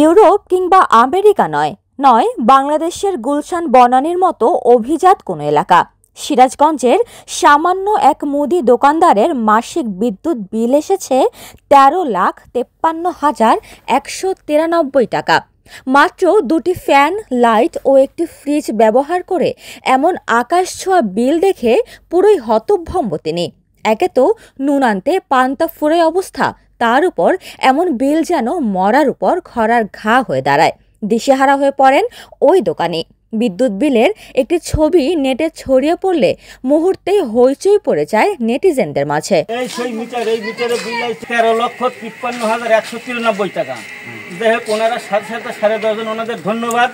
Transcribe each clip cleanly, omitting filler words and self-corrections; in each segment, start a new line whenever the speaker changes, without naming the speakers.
Europe কিংবা America নয় বাংলাদেশের গুলশান বনানীর মতো অভিজাত কোনো এলাকা। সিরাজগঞ্জের সামান্য এক মুদি দোকানদারের মাসিক বিদ্যুৎ বিল এসেছে 13,53,193 টাকা। মাত্র দুটি ফ্যান, লাইট ও একটি ফ্রিজ ব্যবহার করে এমন আকাশছোঁয়া বিল দেখে পুরোই হতভম্ব তিনি। একে তো নুন আনতে পান্তা ফুরে অবস্থা, তার উপর এমন বিল যেন মরার উপর খরার ঘা হয়ে দাঁড়ায়। দিশেহারা হয়ে পড়েন ওই দোকানি। বিদ্যুৎ বিলের একটি ছবি নেটে ছড়িয়ে পড়লে মুহূর্তেই হইচই পড়ে যায় নেটিজেনদের মাঝে।
এই মিটারের বিল 13,53,193 টাকা। যাই হোক, ওনারা সাথে 10.5 ওনাদের ধন্যবাদ।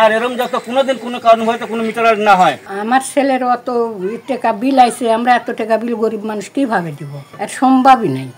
আর এরকম যত কোনোদিন কোনো কারণ হয়তো কোনো মিটার না হয়।
আমার ছেলের অত টাকা বিল আইছে, আমরা এত টাকা বিল গরিব মানুষ কিভাবে দিব? আর সম্ভবই নাই।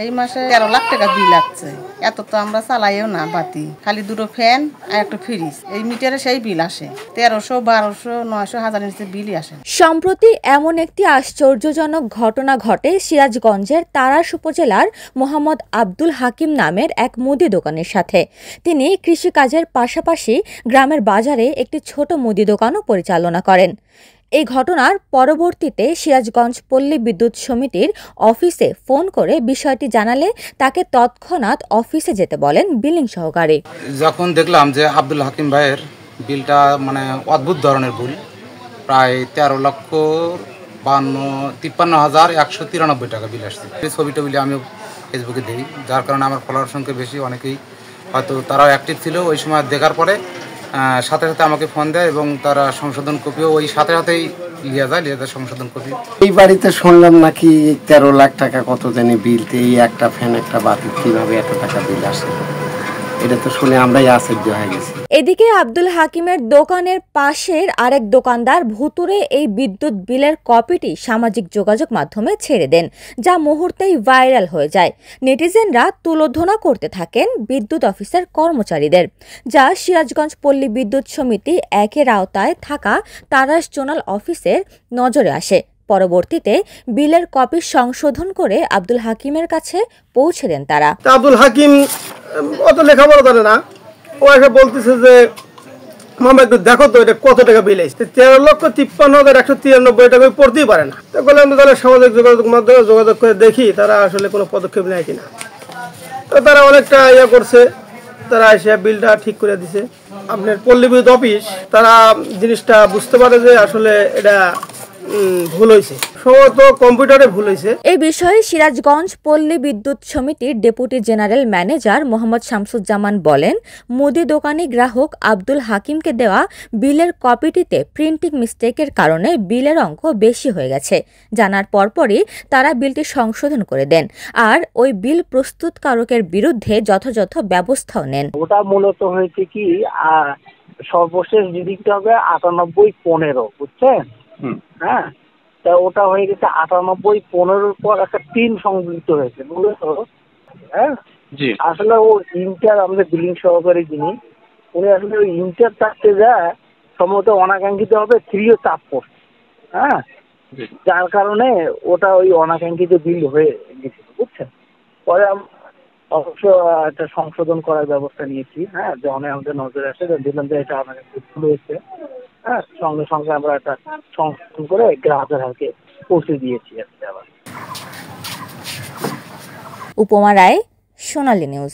এই মাসে 13 লাখ টাকা বিল আসছে। এত তো আমরা চালাইও না বাতি, খালি দুটো ফ্যান আর একটা ফ্রিজ। এই মিটারে সেই বিল আসে 1300, 1200, 900, 1000 নিচে বিলই আসে।
সম্প্রতি এমন একটি আশ্চর্যজনক ঘটনা ঘটে সিরাজগঞ্জের তারাস উপজেলার মোহাম্মদ আব্দুল হাকিম নামের এক মুদি দোকানের সাথে। তিনি কৃষিকাজের পাশাপাশি গ্রামের বাজারে একটি ছোট মুদি দোকানও পরিচালনা করেন। এই ঘটনার পরবর্তীতে সিরাজগঞ্জ পল্লী বিদ্যুৎ সমিতির অফিসে ফোন করে বিষয়টি জানালে তাকে তৎক্ষণাৎ অফিসে যেতে বলেন বিলিং সহকারী।
যখন দেখলাম যে আব্দুল হাকিম ভাইয়ের বিলটা অদ্ভুত ধরনের ভুল, প্রায় 13,53,193 টাকা বিল আসছে। এই ছবিটা আমি ফেসবুকে দিই, যার কারণে আমার ফলোয়ার সংখ্যা বেশি। অনেকেই হয়তো তারাও অ্যাক্টিভ ছিল ওই সময়। দেখার পরে সাথে আমাকে ফোন দেয় এবং তারা সংশোধন কপিও ওই সাথেই লিয়ে যায় সংশোধন কপি।
এই বাড়িতে শুনলাম নাকি 13 লাখ টাকা কত জানি বিল, এই একটা ফ্যান একটা বাতি কিভাবে এত টাকা বিল আসে, এটা তো শুনে আমরাই আশ্চর্য হয়ে গেছি।
এদিকে আব্দুল হাকিমের দোকানের পাশের আরেক দোকানদার ভুতুরে এই বিদ্যুৎ বিলের কপিটি সামাজিক যোগাযোগ মাধ্যমে ছেড়ে দেন, যা মুহূর্তেই ভাইরাল হয়ে যায়। নেটিজেনরা তুলোধনা করতে থাকেন বিদ্যুৎ অফিসের কর্মচারীদের, যা সিরাজগঞ্জ পল্লী বিদ্যুৎ সমিতি একের আওতায় থাকা তারাস জোনাল অফিসের নজরে আসে। পরবর্তীতে বিলের কপি সংশোধন করে আব্দুল হাকিমের কাছে পৌঁছে দেন তারা।
আব্দুল হাকিম অত লেখাপড়া জানে না, ও এসে বলতেছে যে মামা একটু দেখো তো এটা কত টাকা বিল আসছে। 13,53,193 টাকা পড়তেই পারে না। তো বললাম তাহলে সামাজিক যোগাযোগ মাধ্যমে যোগাযোগ করে দেখি তারা আসলে কোনো পদক্ষেপ নেয় কিনা। তো তারা অনেকটা করছে, তারা এসে বিলটা ঠিক করে দিছে। আপনার পল্লী বিদ্যুৎ অফিস তারা জিনিসটা বুঝতে পারে যে আসলে এটা ভুল হয়েছে, সম্ভবত কম্পিউটারে ভুল হয়েছে।
এই বিষয়ে সিরাজগঞ্জ পল্লী বিদ্যুৎ সমিতির deputy general manager Mohammad Shamsuzzaman বলেন, মুদি দোকানি গ্রাহক আব্দুল হাকিমকে দেওয়া বিলের কপিটিতে প্রিন্টিং মিস্টেকের কারণে বিলের অঙ্ক বেশি হয়ে গেছে। জানার পরপরই তারা বিলটি সংশোধন করে দেন আর ওই বিল প্রস্তুতকারকের বিরুদ্ধে যথাযথ ব্যবস্থাও নেন।
ওটা মূলত হয়েছে কি, সর্বশেষ রিডিংটা হবে 98,15, বুঝছেন? হ্যাঁ, তা ওটা হয়ে গেছে 98,15 পর একটা 3 সংযুক্ত হয়েছে, বুঝলো? হ্যাঁ, আসলে ও ইন্টার, আমাদের বিলিং সহকারী যিনি, উনি আসলে ওই ইন্টার চাপতে যায় সম্ভবত অনাকাঙ্ক্ষিত হবে 3ও চাপ পড়ছে। হ্যাঁ, যার কারণে ওটা ওই অনাকাঙ্ক্ষিত বিল হয়ে গেছে, বুঝছেন? পরে অবশ্য একটা সংশোধন করার ব্যবস্থা নিয়েছি। হ্যাঁ, যখন আমাদের নজরে আসে দেখলাম যে এটা আমাদের ভুল হয়েছে। হ্যাঁ, সঙ্গে সঙ্গে আমরা একটা সংশোধন করে গ্রাহকের হাতে পৌঁছে দিয়েছি। আবার
উপমা রায়, সোনালী নিউজ।